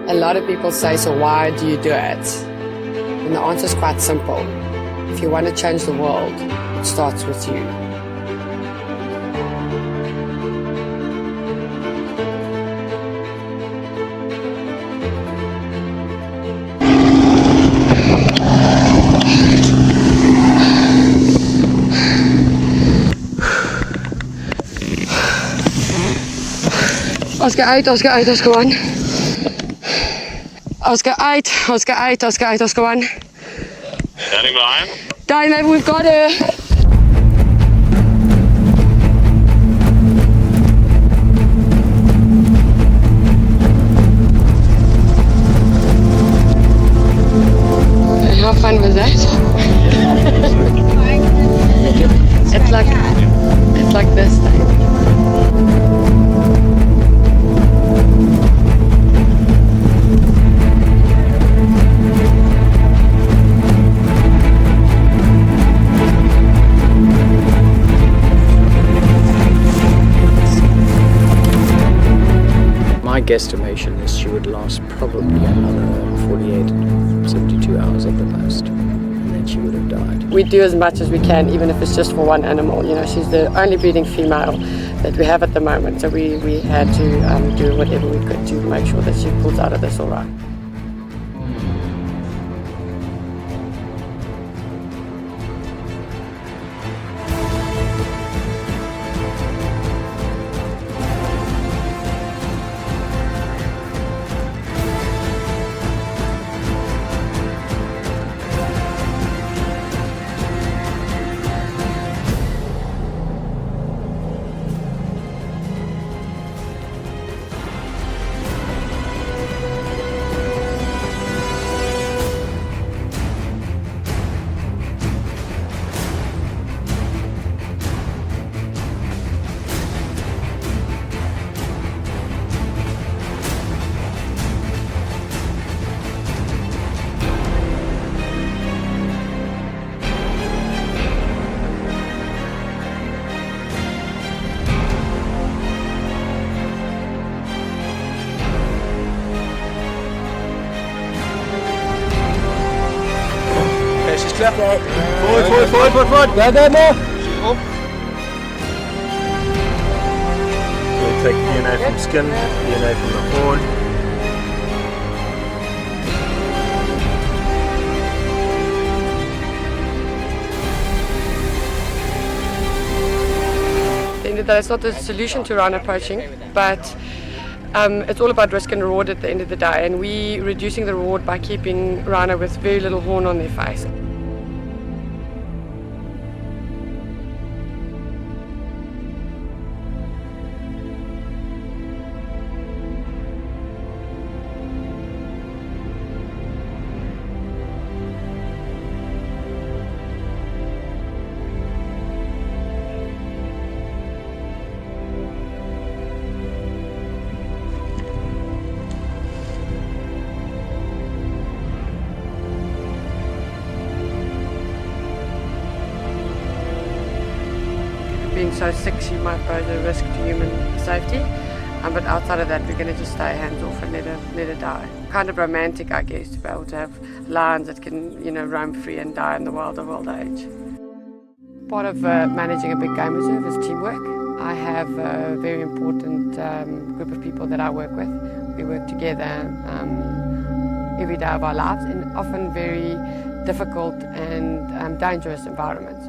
A lot of people say, so why do you do it? And the answer is quite simple. If you want to change the world, it starts with you. Oscar uit, Oscar uit, Oscar 1. Oscar uit, Oscar uit, Oscar uit, Oscar 1. Standing by. Dynamo, we've got her. How fun was that? It's like this thing. My guesstimation is she would last probably another 48, 72 hours at the most, and then she would have died. We do as much as we can, even if it's just for one animal. You know, she's the only breeding female that we have at the moment, so we had to do whatever we could to make sure that she pulls out of this all right. She's clear. Forward. There more. We'll take DNA from skin, DNA from the horn. It's not the solution to rhino poaching, but it's all about risk and reward at the end of the day, and we reducing the reward by keeping rhino with very little horn on their face. Being so sick, she might pose a risk to human safety, but outside of that, we're going to just stay hands off and let her die. Kind of romantic, I guess, to be able to have lions that can, you know, roam free and die in the wild of old age. Part of managing a big game reserve is teamwork. I have a very important group of people that I work with. We work together every day of our lives in often very difficult and dangerous environments.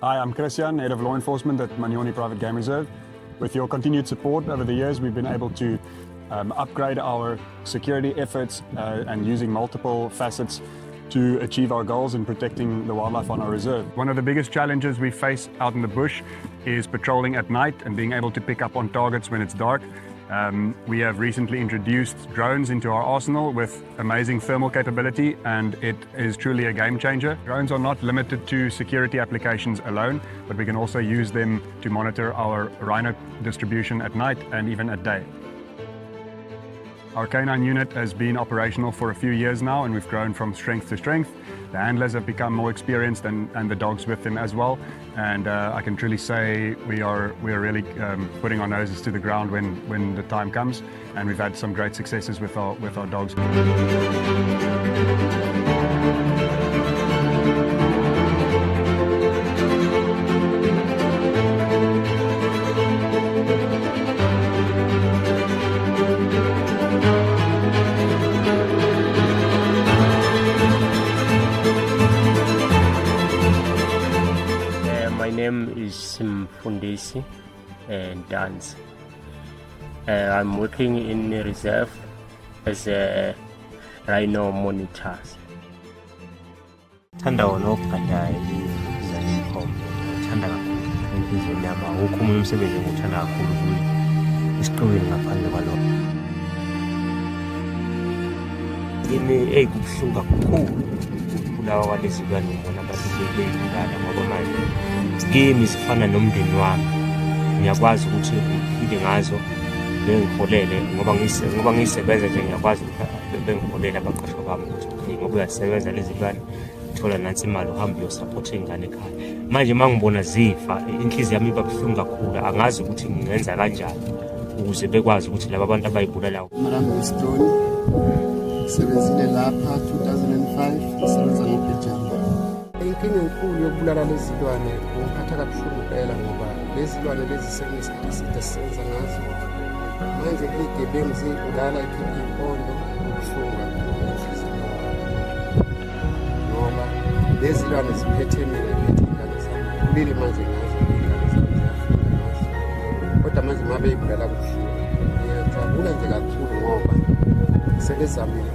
Hi, I'm Christian, Head of Law Enforcement at Manyoni Private Game Reserve. With your continued support over the years, we've been able to upgrade our security efforts and using multiple facets to achieve our goals in protecting the wildlife on our reserve. One of the biggest challenges we face out in the bush is patrolling at night and being able to pick up on targets when it's dark. We have recently introduced drones into our arsenal with amazing thermal capability, and it is truly a game changer. Drones are not limited to security applications alone, but we can also use them to monitor our rhino distribution at night and even at day. Our canine unit has been operational for a few years now, and we've grown from strength to strength. The handlers have become more experienced, and the dogs with them as well. And I can truly say we are really putting our noses to the ground when the time comes, and we've had some great successes with our dogs. My name is Mfundisi Dance. I'm working in reserve as a Rhino monitor. Thanda wona ukugada izinkomo. Thanda kakhulu izinyama. Ukho umunye umsebenzi engithanda kakhulu kuyo. Isiqhubeni ngaphandle kwalokho. Kimi kubuhlungu kakhulu. Ukubulawa kwalezi zilwane ngibona abantu beyibulala ngoba manje kimi sifana nomndeni wami. Ngiyakwazi ukuthi ngiphile ngazo bengiholele ngoba ngisebenza nje ngiyakwazi ukuthi bengiholele abaqashwa bami ukuthi ngoba uyasebenza lezi zilwane uthola nansi imali uhamba uyosupport ingane ekhaya. Manje mangibona zifa inhliziyo yami iba buhlungu kakhulu, angazi ukuthi ngingenza kanjani ukuze bekwazi ukuthi laba bantu abayibulalayo. Marambo Stone sebenzile lapha 2005 isebenza ngobhejana. Inkinga enkulu yokubulala lezi zilwane ngiphatha kabuhlungu phela ngoba lezi zilwane lezi senesikhathi eside sisebenza ngazo. Manje izigebengu zibulala ikhipha impondo ubuhlungu kakhulu ngoba lezi zilwane ziphethe mina ingane zami. Kulile manje ngazo ingane zami ziyafunda ngazo. Kodwa manje mabe ibulala kubuhlungu. Ngiyajabula nje kakhulu ngoba sebezamile.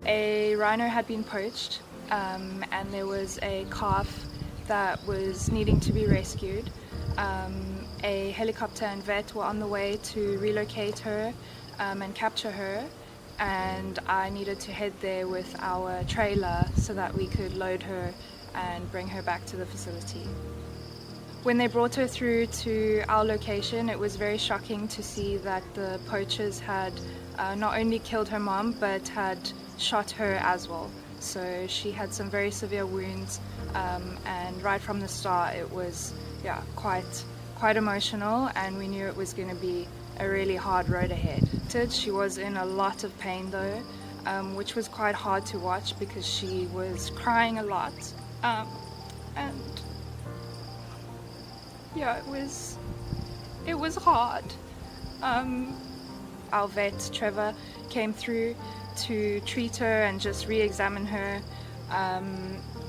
A rhino had been poached and there was a calf that was needing to be rescued. A helicopter and vet were on the way to relocate her and capture her, and I needed to head there with our trailer so that we could load her and bring her back to the facility. When they brought her through to our location, it was very shocking to see that the poachers had not only killed her mom but had shot her as well. So she had some very severe wounds, and right from the start it was quite emotional, and we knew it was going to be a really hard road ahead. She was in a lot of pain though, which was quite hard to watch because she was crying a lot, and yeah, it was hard. Our vet Trevor came through to treat her and just re-examine her.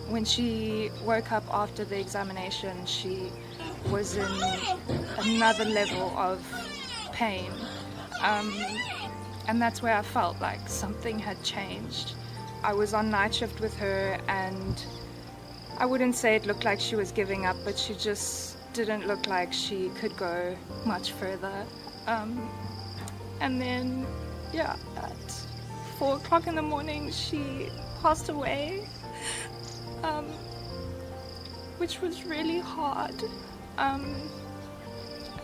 When she woke up after the examination, she was in another level of pain, and that's where I felt like something had changed. I was on night shift with her, and I wouldn't say it looked like she was giving up, but she just didn't look like she could go much further. And then at 4 o'clock in the morning she passed away, which was really hard. I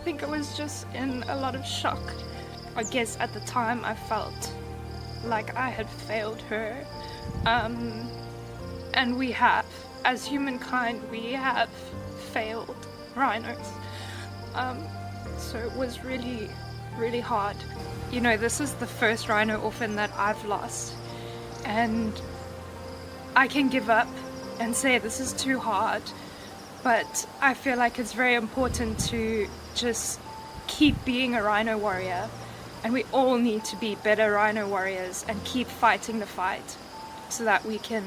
think I was just in a lot of shock. I guess at the time I felt like I had failed her, and we have, as humankind, we have failed rhinos. So it was really, really hard. You know, this is the first rhino orphan that I've lost, and I can give up and say this is too hard, but I feel like it's very important to just keep being a rhino warrior, and we all need to be better rhino warriors and keep fighting the fight so that we can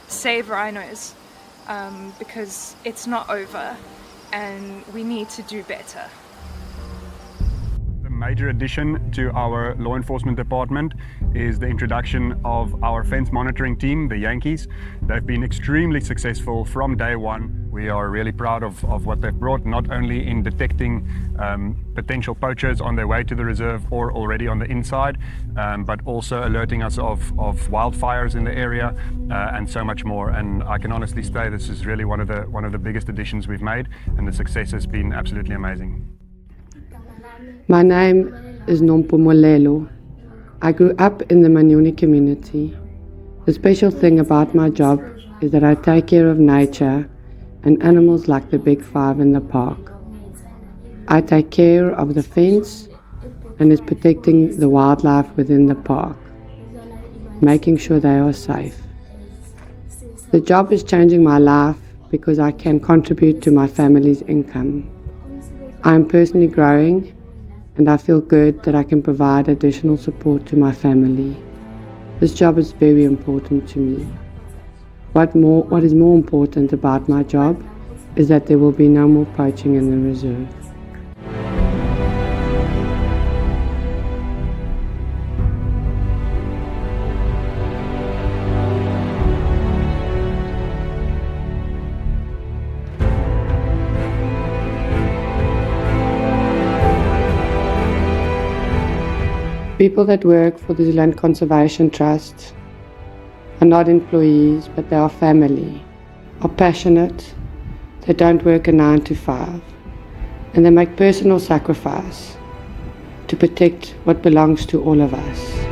save rhinos, because it's not over and we need to do better. The major addition to our law enforcement department is the introduction of our fence monitoring team, the Yankees. They've been extremely successful from day one. We are really proud of what they've brought, not only in detecting potential poachers on their way to the reserve or already on the inside, but also alerting us of wildfires in the area and so much more. And I can honestly say this is really one of the biggest additions we've made, and the success has been absolutely amazing. My name is Nompumelelo. I grew up in the Manyoni community. The special thing about my job is that I take care of nature and animals like the big five in the park. I take care of the fence and is protecting the wildlife within the park, making sure they are safe. The job is changing my life because I can contribute to my family's income. I am personally growing, and I feel good that I can provide additional support to my family. This job is very important to me. What is more important about my job is that there will be no more poaching in the reserve. People that work for the Zululand Conservation Trust are not employees, but they are family, are passionate, they don't work a 9 to 5, and they make personal sacrifice to protect what belongs to all of us.